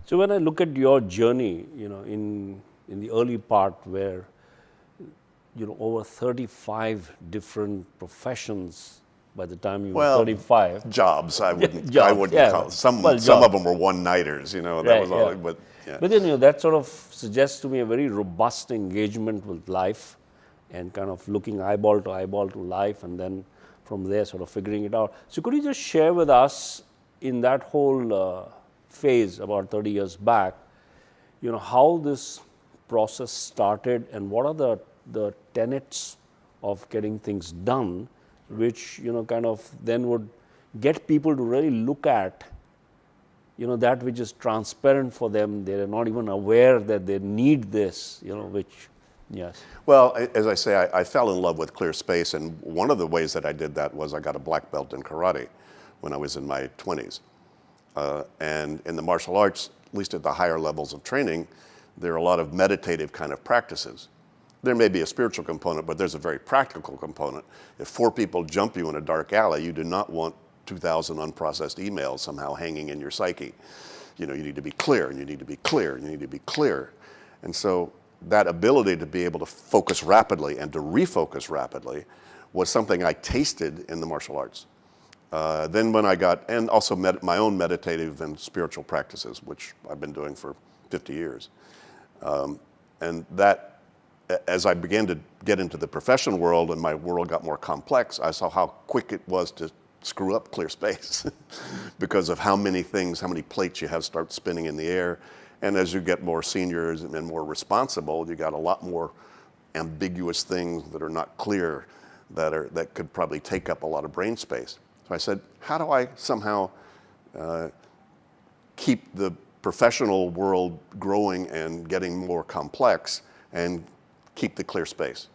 So when I look at your journey, in the early part where, over 35 different professions by the time you were 35. Jobs, I wouldn't Yeah. call it. Some Jobs. of them were one-nighters, that Right, was all, yeah. but yeah. But then, that sort of suggests to me a very robust engagement with life and kind of looking eyeball to life, and then from there sort of figuring it out. So could you just share with us in that whole phase about 30 years back, how this process started and what are the tenets of getting things done, which, kind of then would get people to really look at, that which is transparent for them. They're not even aware that they need this, which, yes. Well, as I say, I fell in love with clear space, and one of the ways that I did that was I got a black belt in karate when I was in my 20s. And in the martial arts, at least at the higher levels of training, there are a lot of meditative kind of practices. There may be a spiritual component, but there's a very practical component. If 4 people jump you in a dark alley, you do not want 2,000 unprocessed emails somehow hanging in your psyche. You need to be clear, and you need to be clear, and you need to be clear. And so that ability to be able to focus rapidly and to refocus rapidly was something I tasted in the martial arts. Then when and also my own meditative and spiritual practices, which I've been doing for 50 years. And that, as I began to get into the professional world and my world got more complex, I saw how quick it was to screw up clear space because of how many plates you have start spinning in the air. And as you get more seniors and more responsible, you got a lot more ambiguous things that are not clear that could probably take up a lot of brain space. So I said, how do I somehow keep the professional world growing and getting more complex and keep the clear space?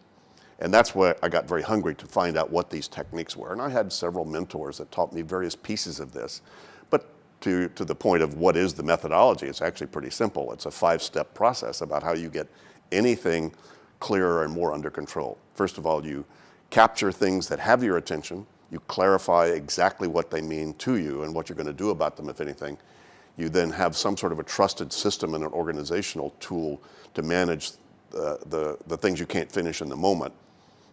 And that's where I got very hungry to find out what these techniques were. And I had several mentors that taught me various pieces of this. But to the point of what is the methodology, it's actually pretty simple. It's a 5-step process about how you get anything clearer and more under control. First of all, you capture things that have your attention. You clarify exactly what they mean to you and what you're going to do about them, if anything. You then have some sort of a trusted system and an organizational tool to manage the things you can't finish in the moment,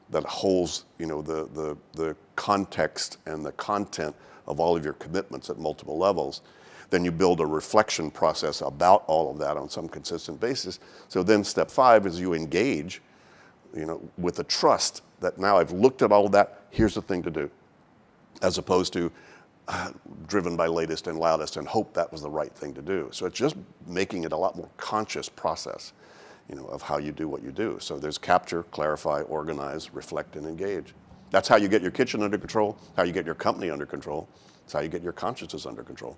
that holds the context and the content of all of your commitments at multiple levels. Then you build a reflection process about all of that on some consistent basis. So then step 5 is you engage with a trust that now I've looked at all of that, here's the thing to do, as opposed to driven by latest and loudest and hope that was the right thing to do. So it's just making it a lot more conscious process of how you do what you do. So there's capture, clarify, organize, reflect, and engage. That's how you get your kitchen under control, how you get your company under control. It's how you get your consciousness under control.